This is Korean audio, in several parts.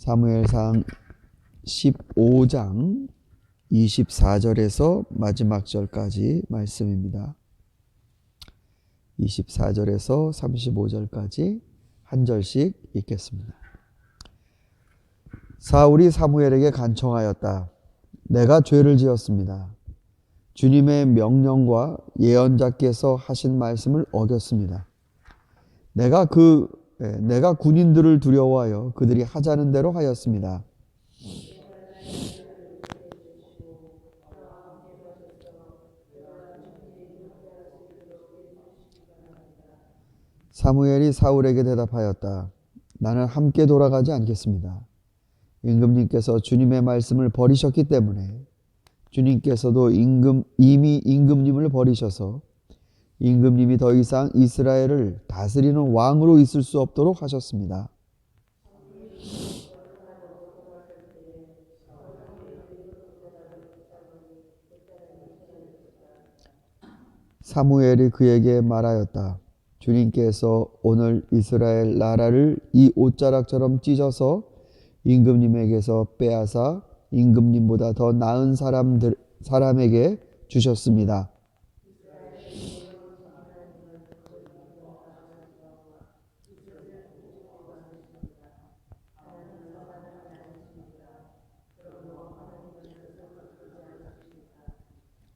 사무엘상 15장 24절에서 마지막 절까지 말씀입니다. 24절에서 35절까지 한 절씩 읽겠습니다. 사울이 사무엘에게 간청하였다. 내가 죄를 지었습니다. 주님의 명령과 예언자께서 하신 말씀을 어겼습니다. 내가 군인들을 두려워하여 그들이 하자는 대로 하였습니다. 사무엘이 사울에게 대답하였다. 나는 함께 돌아가지 않겠습니다. 임금님께서 주님의 말씀을 버리셨기 때문에 주님께서도 이미 임금님을 버리셔서 임금님이 더 이상 이스라엘을 다스리는 왕으로 있을 수 없도록 하셨습니다. 사무엘이 그에게 말하였다. 주님께서 오늘 이스라엘 나라를 이 옷자락처럼 찢어서 임금님에게서 빼앗아 임금님보다 더 나은 사람에게 주셨습니다.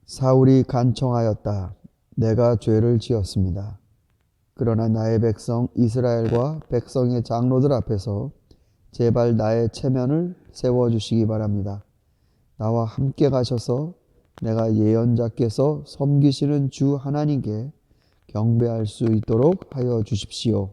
사울이 간청하였다. 내가 죄를 지었습니다. 그러나 나의 백성 이스라엘과 백성의 장로들 앞에서 제발 나의 체면을 세워주시기 바랍니다. 나와 함께 가셔서 내가 예언자께서 섬기시는 주 하나님께 경배할 수 있도록 하여 주십시오.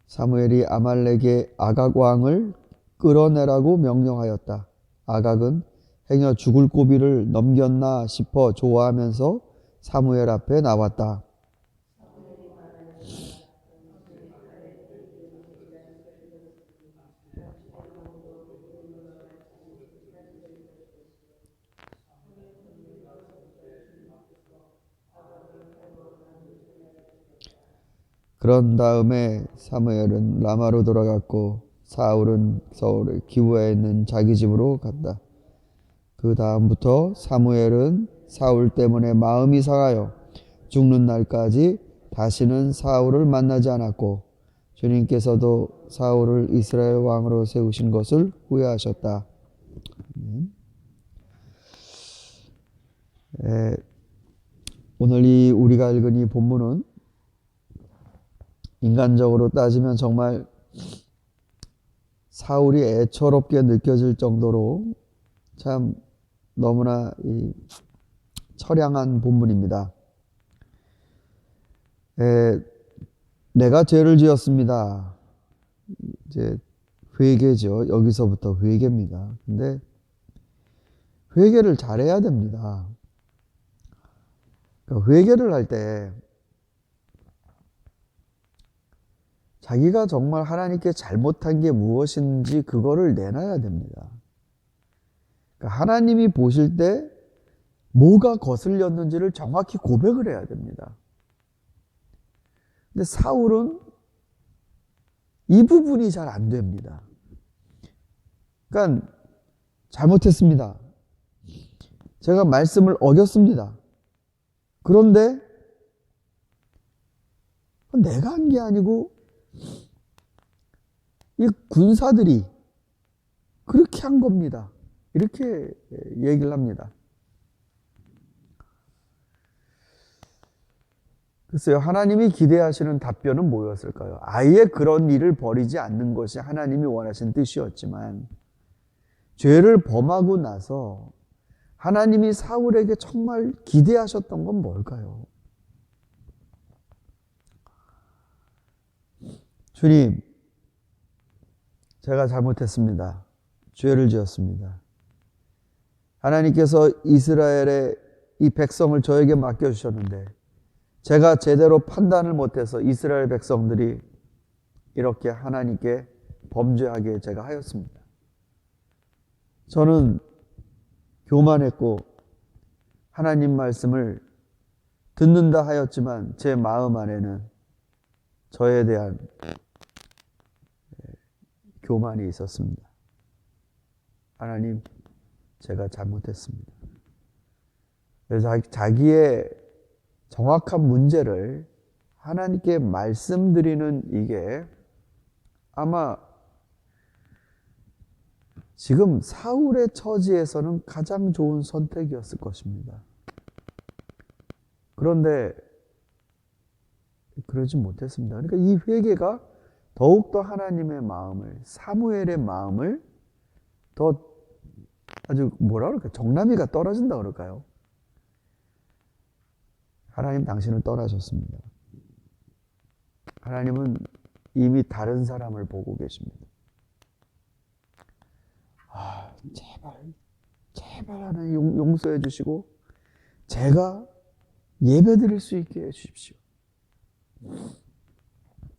사무엘이 아말렉의 아각 왕을 끌어내라고 명령하였다. 아각은 행여 죽을 고비를 넘겼나 싶어 좋아하면서 사무엘 앞에 나왔다. 그런 다음에 사무엘은 라마로 돌아갔고 사울은 서울의 기브아에 있는 자기 집으로 갔다. 그 다음부터 사무엘은 사울 때문에 마음이 상하여 죽는 날까지 다시는 사울을 만나지 않았고 주님께서도 사울을 이스라엘 왕으로 세우신 것을 후회하셨다. 오늘 우리가 읽은 이 본문은 인간적으로 따지면 정말 사울이 애처롭게 느껴질 정도로 참 너무나 처량한 본문입니다. 내가 죄를 지었습니다. 이제 회개죠. 여기서부터 회개입니다. 근데 회개를 잘해야 됩니다. 그러니까 회개를 할 때 자기가 정말 하나님께 잘못한 게 무엇인지 그거를 내놔야 됩니다. 그러니까 하나님이 보실 때 뭐가 거슬렸는지를 정확히 고백을 해야 됩니다. 근데 사울은 이 부분이 잘 안 됩니다. 그러니까 잘못했습니다. 제가 말씀을 어겼습니다. 그런데 내가 한 게 아니고 이 군사들이 그렇게 한 겁니다. 이렇게 얘기를 합니다. 글쎄요, 하나님이 기대하시는 답변은 뭐였을까요? 아예 그런 일을 벌이지 않는 것이 하나님이 원하신 뜻이었지만 죄를 범하고 나서 하나님이 사울에게 정말 기대하셨던 건 뭘까요? 주님, 제가 잘못했습니다. 죄를 지었습니다. 하나님께서 이스라엘의 이 백성을 저에게 맡겨주셨는데 제가 제대로 판단을 못해서 이스라엘 백성들이 이렇게 하나님께 범죄하게 제가 하였습니다. 저는 교만했고 하나님 말씀을 듣는다 하였지만 제 마음 안에는 저에 대한 교만이 있었습니다. 하나님, 제가 잘못했습니다. 그래서 자기의 정확한 문제를 하나님께 말씀드리는 이게 아마 지금 사울의 처지에서는 가장 좋은 선택이었을 것입니다. 그런데 그러지 못했습니다. 그러니까 이 회개가 더욱더 하나님의 마음을, 사무엘의 마음을 더 아주 뭐라 그럴까, 정남이가 떨어진다 그럴까요? 하나님, 당신을 떠나셨습니다. 하나님은 이미 다른 사람을 보고 계십니다. 제발 하나님 용서해 주시고 제가 예배 드릴 수 있게 해 주십시오.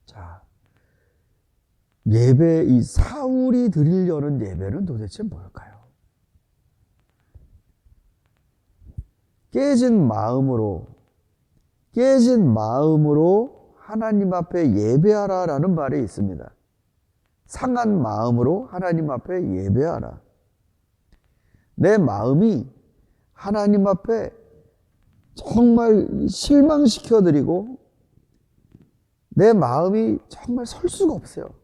자, 예배, 이 사울이 드리려는 예배는 도대체 뭘까요? 깨진 마음으로 하나님 앞에 예배하라라는 말이 있습니다. 상한 마음으로 하나님 앞에 예배하라. 내 마음이 하나님 앞에 정말 실망시켜드리고 내 마음이 정말 설 수가 없어요.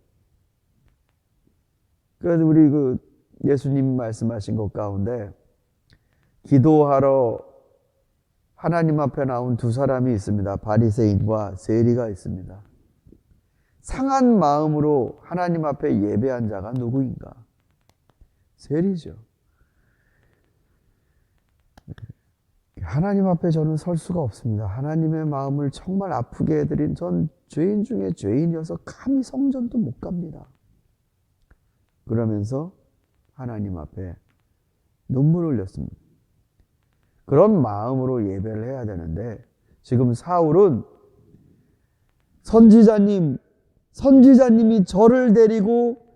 그래서 우리 예수님 말씀하신 것 가운데 기도하러 하나님 앞에 나온 두 사람이 있습니다. 바리새인과 세리가 있습니다. 상한 마음으로 하나님 앞에 예배한 자가 누구인가? 세리죠. 하나님 앞에 저는 설 수가 없습니다. 하나님의 마음을 정말 아프게 해드린 전 죄인 중에 죄인이어서 감히 성전도 못 갑니다. 그러면서 하나님 앞에 눈물을 흘렸습니다. 그런 마음으로 예배를 해야 되는데 지금 사울은 선지자님이 저를 데리고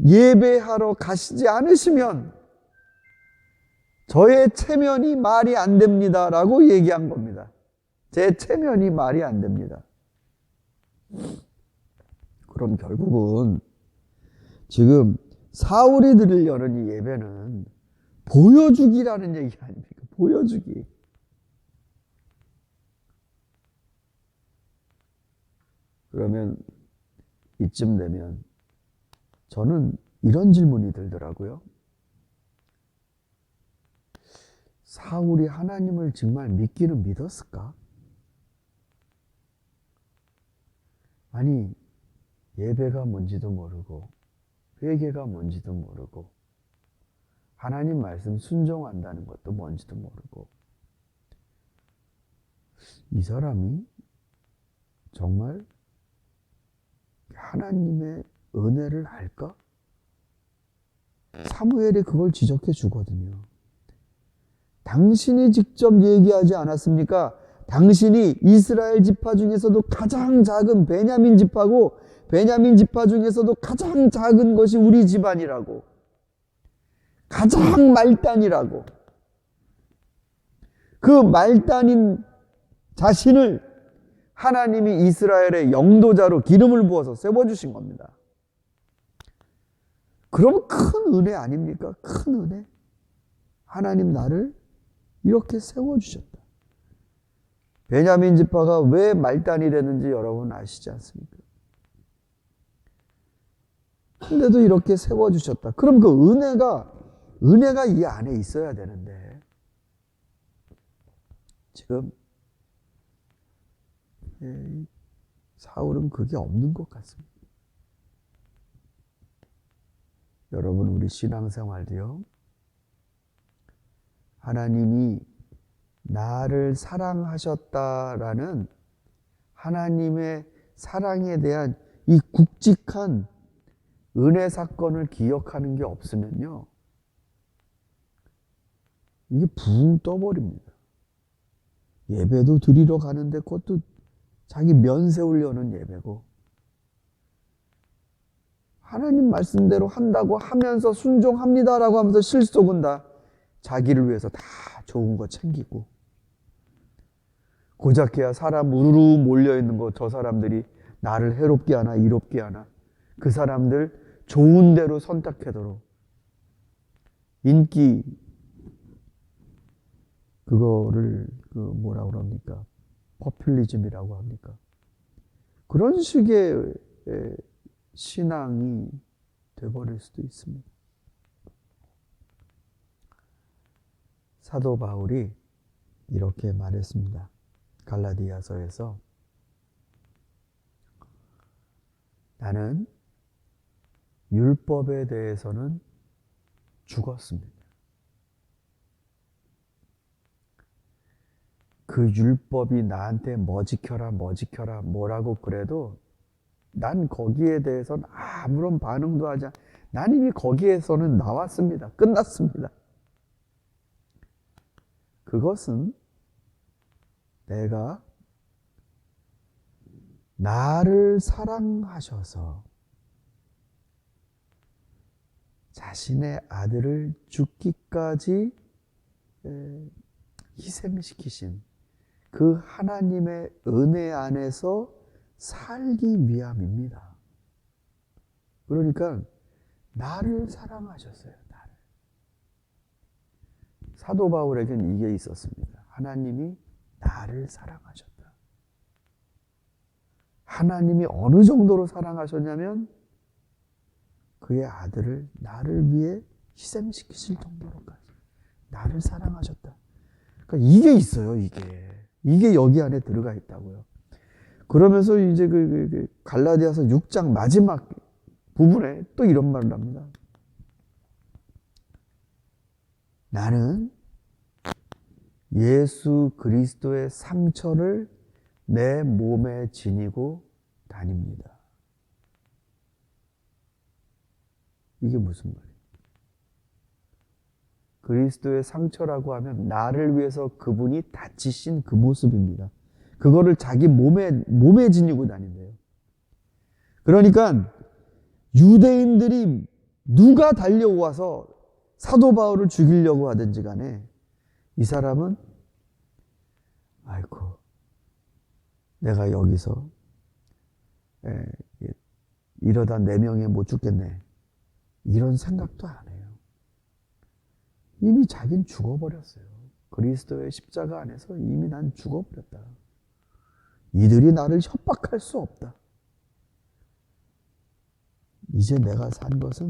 예배하러 가시지 않으시면 저의 체면이 말이 안 됩니다 라고 얘기한 겁니다. 제 체면이 말이 안 됩니다. 그럼 결국은 지금 사울이 드리려는 이 예배는 보여주기라는 얘기 아닙니까? 보여주기. 그러면 이쯤 되면 저는 이런 질문이 들더라고요. 사울이 하나님을 정말 믿기는 믿었을까? 아니, 예배가 뭔지도 모르고 회개가 뭔지도 모르고 하나님 말씀 순종한다는 것도 뭔지도 모르고 이 사람이 정말 하나님의 은혜를 알까? 사무엘이 그걸 지적해 주거든요. 당신이 직접 얘기하지 않았습니까? 당신이 이스라엘 지파 중에서도 가장 작은 베냐민 지파고 베냐민 지파 중에서도 가장 작은 것이 우리 집안이라고, 가장 말단이라고, 그 말단인 자신을 하나님이 이스라엘의 영도자로 기름을 부어서 세워주신 겁니다. 그럼 큰 은혜 아닙니까? 큰 은혜. 하나님 나를 이렇게 세워주셨다. 베냐민 지파가 왜 말단이 됐는지 여러분 아시지 않습니까? 근데도 이렇게 세워주셨다. 그럼 그 은혜가 이 안에 있어야 되는데 지금 사울은 그게 없는 것 같습니다. 여러분, 우리 신앙생활도요, 하나님이 나를 사랑하셨다라는 하나님의 사랑에 대한 이 굵직한 은혜 사건을 기억하는 게 없으면요, 이게 붕 떠버립니다. 예배도 드리러 가는데 그것도 자기 면 세우려는 예배고, 하나님 말씀대로 한다고 하면서 순종합니다라고 하면서 실속은 다 자기를 위해서 다 좋은 거 챙기고, 고작해야 사람 우르르 몰려있는 거 저 사람들이 나를 해롭게 하나 이롭게 하나 그 사람들 좋은 대로 선택하도록 인기 그거를 뭐라고 그럽니까? 포퓰리즘이라고 합니까? 그런 식의 신앙이 돼버릴 수도 있습니다. 사도 바울이 이렇게 말했습니다. 갈라디아서에서 나는 율법에 대해서는 죽었습니다. 그 율법이 나한테 뭐 지켜라 뭐라고 그래도 난 거기에 대해서는 아무런 반응도 하지 않. 난 이미 거기에서는 나왔습니다. 끝났습니다. 그것은 내가 나를 사랑하셔서 자신의 아들을 죽기까지 희생시키신 그 하나님의 은혜 안에서 살기 위함입니다. 그러니까 나를 사랑하셨어요. 나를. 사도 바울에겐 이게 있었습니다. 하나님이 나를 사랑하셨다. 하나님이 어느 정도로 사랑하셨냐면 그의 아들을 나를 위해 희생시키실 정도로까지 나를 사랑하셨다. 그러니까 이게 있어요. 이게 여기 안에 들어가 있다고요. 그러면서 이제 갈라디아서 6장 마지막 부분에 또 이런 말을 합니다. 나는 예수 그리스도의 상처를 내 몸에 지니고 다닙니다. 이게 무슨 말이에요? 그리스도의 상처라고 하면 나를 위해서 그분이 다치신 그 모습입니다. 그거를 자기 몸에 지니고 다닌대요. 그러니까 유대인들이 누가 달려와서 사도 바울을 죽이려고 하든지 간에 이 사람은 아이고 내가 여기서 이러다 4명에 못 죽겠네 이런 생각도 안 해요. 이미 자긴 죽어버렸어요. 그리스도의 십자가 안에서 이미 난 죽어버렸다. 이들이 나를 협박할 수 없다. 이제 내가 산 것은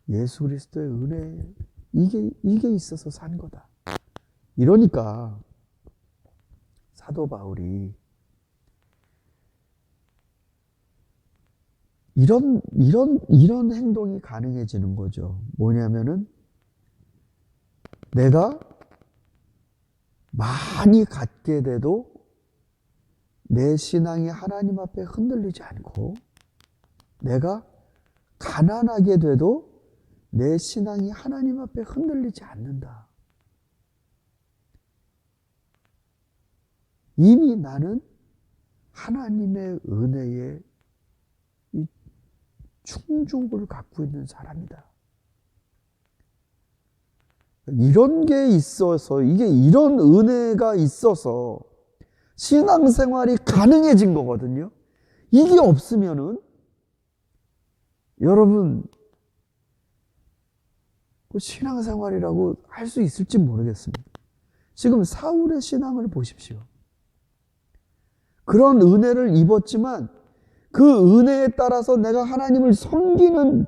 예수 그리스도의 은혜 이게 있어서 산 거다. 이러니까 사도 바울이 이런 행동이 가능해지는 거죠. 뭐냐면은 내가 많이 갖게 돼도 내 신앙이 하나님 앞에 흔들리지 않고 내가 가난하게 돼도 내 신앙이 하나님 앞에 흔들리지 않는다. 이미 나는 하나님의 은혜에 이 충족을 갖고 있는 사람이다. 이런 게 있어서 이런 은혜가 있어서 신앙생활이 가능해진 거거든요. 이게 없으면은 여러분 신앙생활이라고 할 수 있을지 모르겠습니다. 지금 사울의 신앙을 보십시오. 그런 은혜를 입었지만 그 은혜에 따라서 내가 하나님을 섬기는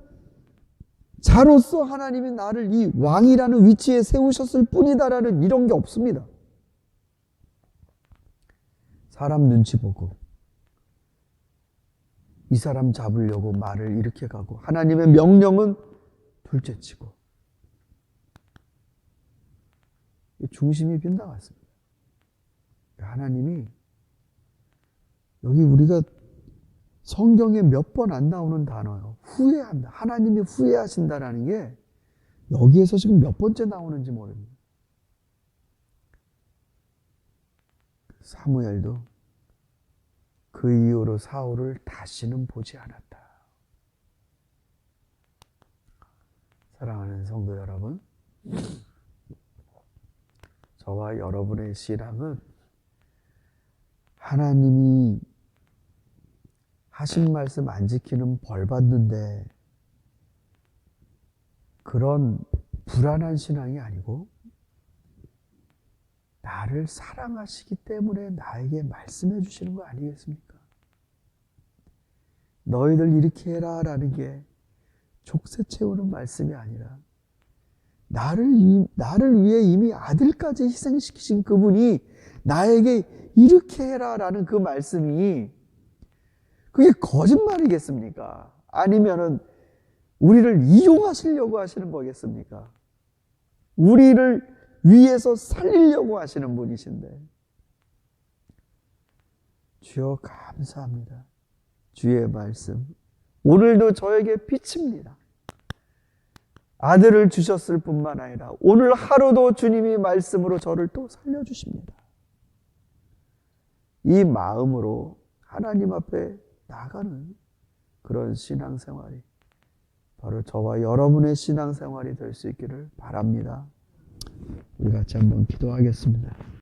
자로서 하나님이 나를 이 왕이라는 위치에 세우셨을 뿐이다라는 이런 게 없습니다. 사람 눈치 보고 이 사람 잡으려고 말을 이렇게 가고 하나님의 명령은 둘째치고 중심이 빗나갔습니다. 하나님이 여기 우리가 성경에 몇 번 안 나오는 단어예요. 후회한다. 하나님이 후회하신다라는 게 여기에서 지금 몇 번째 나오는지 모릅니다. 사무엘도 그 이후로 사울을 다시는 보지 않았다. 사랑하는 성도 여러분, 저와 여러분의 신앙은 하나님이 하신 말씀 안 지키는 벌 받는데 그런 불안한 신앙이 아니고 나를 사랑하시기 때문에 나에게 말씀해 주시는 거 아니겠습니까? 너희들 이렇게 해라 라는 게 족쇄 채우는 말씀이 아니라 나를 위해 이미 아들까지 희생시키신 그분이 나에게 이렇게 해라 라는 그 말씀이 그게 거짓말이겠습니까? 아니면은 우리를 이용하시려고 하시는 거겠습니까? 우리를 위해서 살리려고 하시는 분이신데 주여 감사합니다. 주의 말씀 오늘도 저에게 비칩니다. 아들을 주셨을 뿐만 아니라 오늘 하루도 주님이 말씀으로 저를 또 살려주십니다. 이 마음으로 하나님 앞에 나가는 그런 신앙생활이 바로 저와 여러분의 신앙생활이 될 수 있기를 바랍니다. 우리 같이 한번 기도하겠습니다.